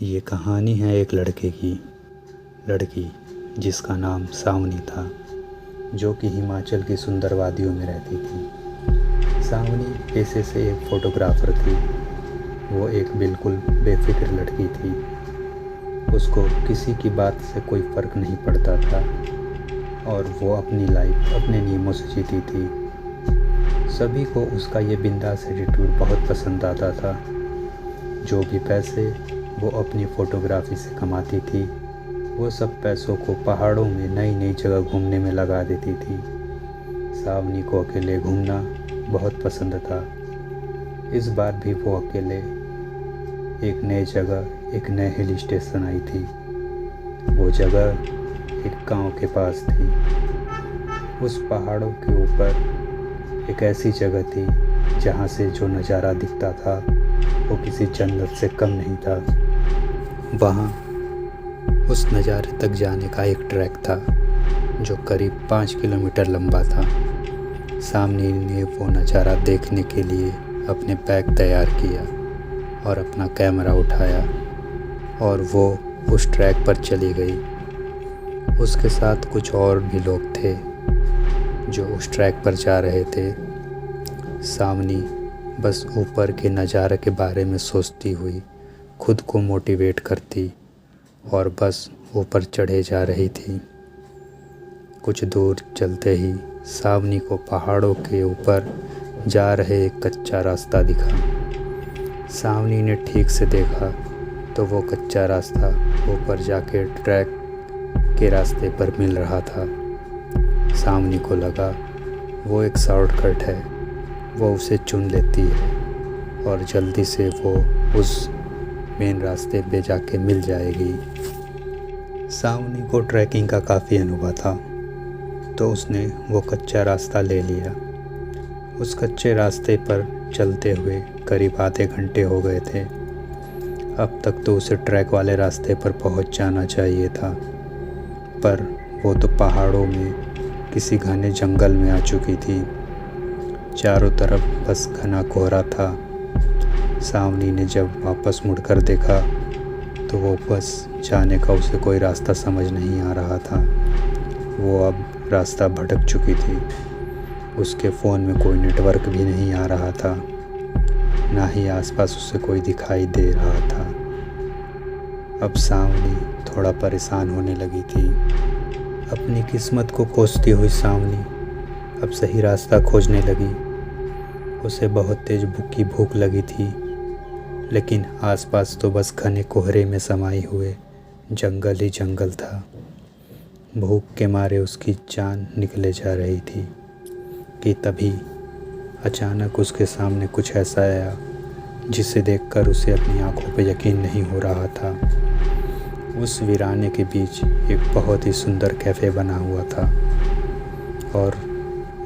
ये कहानी है एक लड़की जिसका नाम सावनी था, जो कि हिमाचल की सुंदर वादियों में रहती थी। सावनी पेशे से एक फ़ोटोग्राफ़र थी। वो एक बिल्कुल बेफिक्र लड़की थी। उसको किसी की बात से कोई फ़र्क नहीं पड़ता था और वो अपनी लाइफ अपने नियमों से जीती थी। सभी को उसका ये बिंदास एटीट्यूड बहुत पसंद आता था। जो भी पैसे वो अपनी फ़ोटोग्राफ़ी से कमाती थी, वो सब पैसों को पहाड़ों में नई नई जगह घूमने में लगा देती थी। सावनी को अकेले घूमना बहुत पसंद था। इस बार भी वो अकेले एक नई जगह, एक नए हिल स्टेशन आई थी। वो जगह एक गांव के पास थी। उस पहाड़ों के ऊपर एक ऐसी जगह थी जहां से जो नज़ारा दिखता था वो किसी जन्नत से कम नहीं था। वहाँ उस नज़ारे तक जाने का एक ट्रैक था जो करीब 5 किलोमीटर लंबा था। सामने ने वो नज़ारा देखने के लिए अपने बैग तैयार किया और अपना कैमरा उठाया और वो उस ट्रैक पर चली गई। उसके साथ कुछ और भी लोग थे जो उस ट्रैक पर जा रहे थे। सावनी बस ऊपर के नज़ारे के बारे में सोचती हुई खुद को मोटिवेट करती और बस ऊपर चढ़े जा रही थी। कुछ दूर चलते ही सावनी को पहाड़ों के ऊपर जा रहे एक कच्चा रास्ता दिखा। सावनी ने ठीक से देखा तो वो कच्चा रास्ता ऊपर जाके ट्रैक के रास्ते पर मिल रहा था। सावनी को लगा वो एक शॉर्टकट है, वो उसे चुन लेती है और जल्दी से वो उस मेन रास्ते पे जाके मिल जाएगी। सावनी को ट्रैकिंग का काफ़ी अनुभव था, तो उसने वो कच्चा रास्ता ले लिया। उस कच्चे रास्ते पर चलते हुए करीब आधे घंटे हो गए थे। अब तक तो उसे ट्रैक वाले रास्ते पर पहुंच जाना चाहिए था, पर वो तो पहाड़ों में किसी घने जंगल में आ चुकी थी। चारों तरफ बस घना कोहरा था। सावनी ने जब वापस मुड़कर देखा तो वो बस जाने का उसे कोई रास्ता समझ नहीं आ रहा था। वो अब रास्ता भटक चुकी थी। उसके फ़ोन में कोई नेटवर्क भी नहीं आ रहा था, ना ही आसपास उसे कोई दिखाई दे रहा था। अब सावनी थोड़ा परेशान होने लगी थी। अपनी किस्मत को कोसती हुई सावनी अब सही रास्ता खोजने लगी। उसे बहुत तेज भूख लगी थी, लेकिन आसपास तो बस घने कोहरे में समाये हुए जंगल ही जंगल था। भूख के मारे उसकी जान निकले जा रही थी कि तभी अचानक उसके सामने कुछ ऐसा आया जिसे देखकर उसे अपनी आंखों पर यकीन नहीं हो रहा था। उस वीराने के बीच एक बहुत ही सुंदर कैफ़े बना हुआ था और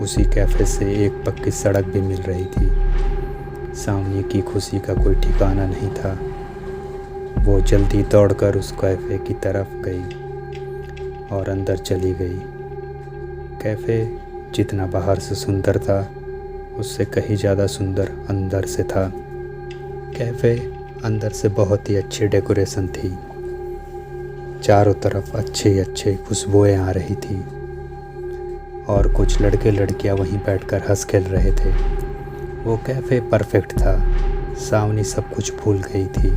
उसी कैफ़े से एक पक्की सड़क भी मिल रही थी। सावनी की खुशी का कोई ठिकाना नहीं था। वो जल्दी दौड़कर उस कैफ़े की तरफ गई और अंदर चली गई। कैफ़े जितना बाहर से सुंदर था, उससे कहीं ज़्यादा सुंदर अंदर से था। कैफ़े अंदर से बहुत ही अच्छी डेकोरेशन थी। चारों तरफ अच्छे खुशबुएं आ रही थी और कुछ लड़के लड़कियां वहीं बैठकर हंस खेल रहे थे। वो कैफ़े परफेक्ट था। सावनी सब कुछ भूल गई थी।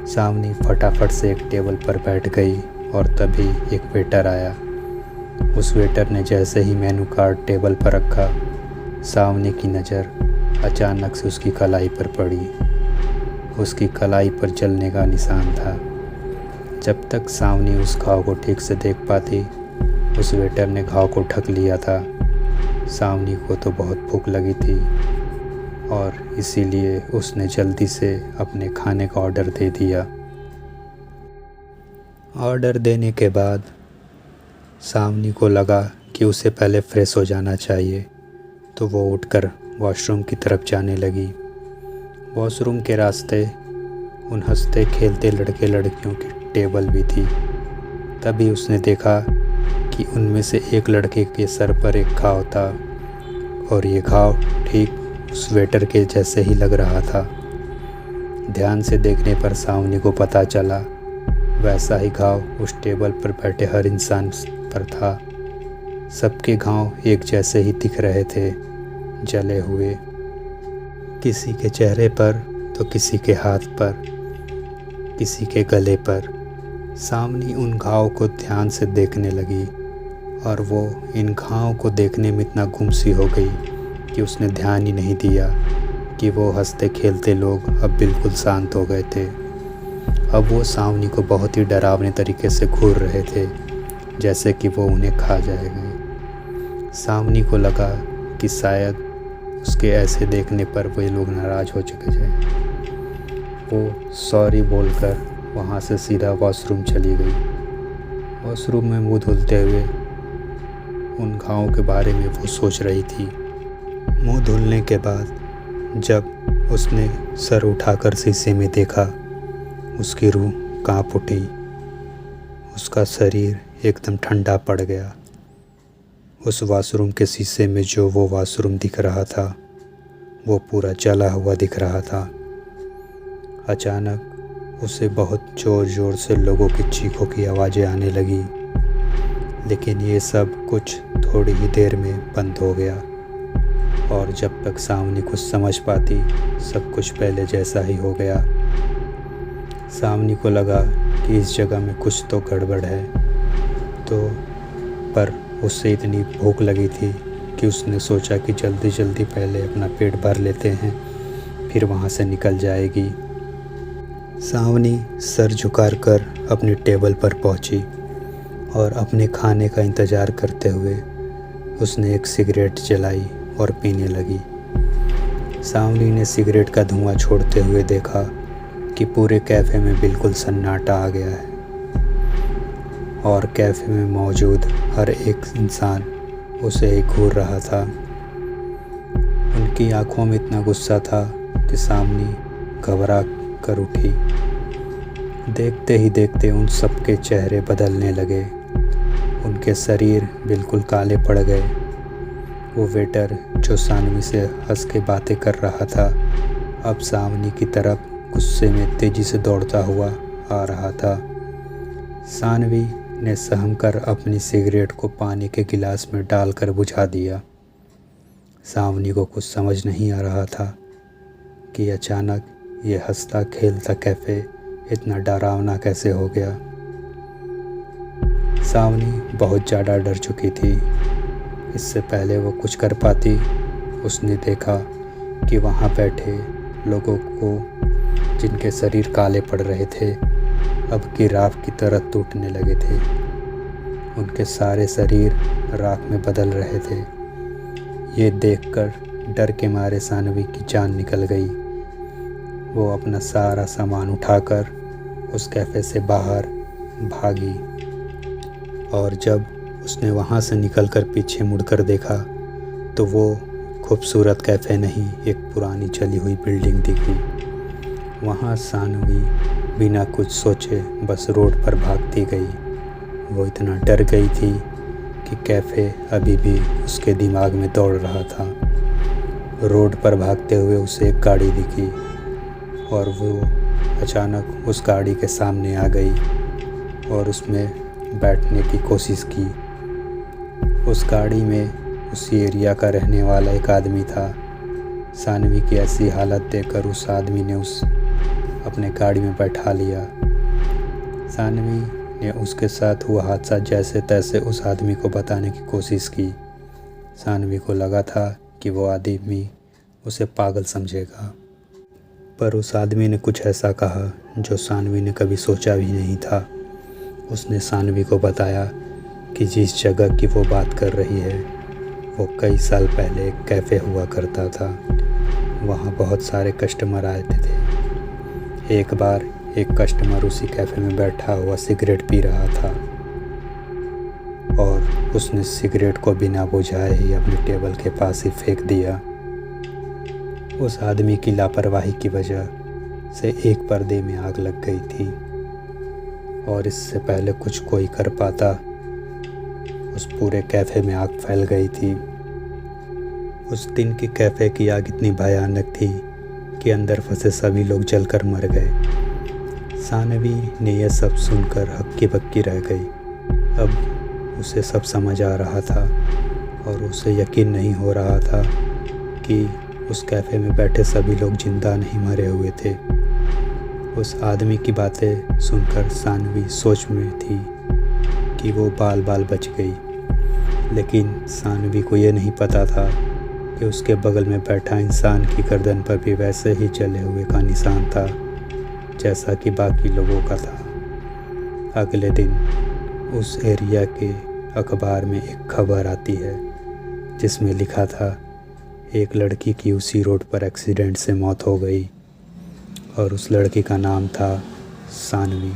सावनी फटाफट से एक टेबल पर बैठ गई और तभी एक वेटर आया। उस वेटर ने जैसे ही मेनू कार्ड टेबल पर रखा, सावनी की नज़र अचानक से उसकी कलाई पर पड़ी। उसकी कलाई पर जलने का निशान था। जब तक सावनी उस घाव को ठीक से देख पाती, उस वेटर ने घाव को ढक लिया था। सावनी को तो बहुत भूख लगी थी और इसीलिए उसने जल्दी से अपने खाने का ऑर्डर दे दिया। ऑर्डर देने के बाद सावनी को लगा कि उसे पहले फ्रेश हो जाना चाहिए, तो वो उठकर वॉशरूम की तरफ जाने लगी। वॉशरूम के रास्ते उन हंसते खेलते लड़के लड़कियों की टेबल भी थी। तभी उसने देखा कि उनमें से एक लड़के के सर पर एक घाव था और ये घाव ठीक उस वेटर के जैसे ही लग रहा था। ध्यान से देखने पर सावनी को पता चला वैसा ही घाव उस टेबल पर बैठे हर इंसान पर था। सबके घाव एक जैसे ही दिख रहे थे, जले हुए, किसी के चेहरे पर तो किसी के हाथ पर, किसी के गले पर। सावनी उन घाव को ध्यान से देखने लगी और वो इन घाव को देखने में इतना गुमसी हो गई कि उसने ध्यान ही नहीं दिया कि वो हंसते खेलते लोग अब बिल्कुल शांत हो गए थे। अब वो सावनी को बहुत ही डरावने तरीके से घूर रहे थे, जैसे कि वो उन्हें खा जाएंगे। सावनी को लगा कि शायद उसके ऐसे देखने पर वे लोग नाराज़ हो चुके थे। वो सॉरी बोलकर वहाँ से सीधा वॉशरूम चली गई। वॉशरूम में मुंह धुलते हुए उन घावों के बारे में वो सोच रही थी। मुंह धुलने के बाद जब उसने सर उठाकर शीशे में देखा, उसकी रूह कांप उठी। उसका शरीर एकदम ठंडा पड़ गया। उस वॉशरूम के शीशे में जो वो वॉशरूम दिख रहा था वो पूरा जला हुआ दिख रहा था। अचानक उसे बहुत ज़ोर ज़ोर से लोगों की चीखों की आवाज़ें आने लगी, लेकिन ये सब कुछ थोड़ी ही देर में बंद हो गया। और जब तक सावनी कुछ समझ पाती, सब कुछ पहले जैसा ही हो गया। सावनी को लगा कि इस जगह में कुछ तो गड़बड़ है, तो पर उससे इतनी भूख लगी थी कि उसने सोचा कि जल्दी जल्दी पहले अपना पेट भर लेते हैं, फिर वहाँ से निकल जाएगी। सावनी सर झुकाकर अपनी टेबल पर पहुँची और अपने खाने का इंतज़ार करते हुए उसने एक सिगरेट जलाई और पीने लगी। सावनी ने सिगरेट का धुआं छोड़ते हुए देखा कि पूरे कैफ़े में बिल्कुल सन्नाटा आ गया है और कैफ़े में मौजूद हर एक इंसान उसे ही घूर रहा था। उनकी आंखों में इतना गुस्सा था कि सावनी घबरा कर उठी। देखते ही देखते उन सबके चेहरे बदलने लगे, उनके शरीर बिल्कुल काले पड़ गए। वो वेटर जो सानवी से हंस के बातें कर रहा था, अब सावनी की तरफ गुस्से में तेज़ी से दौड़ता हुआ आ रहा था। सानवी ने सहम कर अपनी सिगरेट को पानी के गिलास में डालकर बुझा दिया। सावनी को कुछ समझ नहीं आ रहा था कि अचानक ये हंसता खेलता कैफ़े इतना डरावना कैसे हो गया। सावनी बहुत ज़्यादा डर चुकी थी। इससे पहले वो कुछ कर पाती, उसने देखा कि वहाँ बैठे लोगों को जिनके शरीर काले पड़ रहे थे अब की राख की तरह टूटने लगे थे। उनके सारे शरीर राख में बदल रहे थे। ये देखकर डर के मारे सानवी की जान निकल गई। वो अपना सारा सामान उठाकर उस कैफ़े से बाहर भागी और जब उसने वहाँ से निकलकर पीछे मुड़कर देखा तो वो खूबसूरत कैफ़े नहीं, एक पुरानी चली हुई बिल्डिंग दिखी। वहाँ सानवी बिना कुछ सोचे बस रोड पर भागती गई। वो इतना डर गई थी कि कैफ़े अभी भी उसके दिमाग में दौड़ रहा था। रोड पर भागते हुए उसे एक गाड़ी दिखी और वो अचानक उस गाड़ी के सामने आ गई और उसमें बैठने की कोशिश की। उस गाड़ी में उसी एरिया का रहने वाला एक आदमी था। सानवी की ऐसी हालत देखकर उस आदमी ने अपने गाड़ी में बैठा लिया। सानवी ने उसके साथ हुआ हादसा जैसे तैसे उस आदमी को बताने की कोशिश की। सानवी को लगा था कि वो आदमी उसे पागल समझेगा, पर उस आदमी ने कुछ ऐसा कहा जो सानवी ने कभी सोचा भी नहीं था। उसने सानवी को बताया कि जिस जगह की वो बात कर रही है वो कई साल पहले एक कैफ़े हुआ करता था। वहाँ बहुत सारे कस्टमर आते थे। एक बार एक कस्टमर उसी कैफ़े में बैठा हुआ सिगरेट पी रहा था और उसने सिगरेट को बिना बुझाए ही अपने टेबल के पास ही फेंक दिया। उस आदमी की लापरवाही की वजह से एक पर्दे में आग लग गई थी और इससे पहले कुछ कोई कर पाता, उस पूरे कैफ़े में आग फैल गई थी। उस दिन की कैफ़े की आग इतनी भयानक थी के अंदर फंसे सभी लोग जलकर मर गए। सानवी ने यह सब सुनकर हक्की बक्की रह गई। अब उसे सब समझ आ रहा था और उसे यकीन नहीं हो रहा था कि उस कैफ़े में बैठे सभी लोग जिंदा नहीं मरे हुए थे। उस आदमी की बातें सुनकर सानवी सोच में थी कि वो बाल बाल बच गई, लेकिन सानवी को ये नहीं पता था कि उसके बगल में बैठा इंसान की गर्दन पर भी वैसे ही जले हुए का निशान था जैसा कि बाकी लोगों का था। अगले दिन उस एरिया के अखबार में एक खबर आती है जिसमें लिखा था एक लड़की की उसी रोड पर एक्सीडेंट से मौत हो गई और उस लड़की का नाम था सानवी।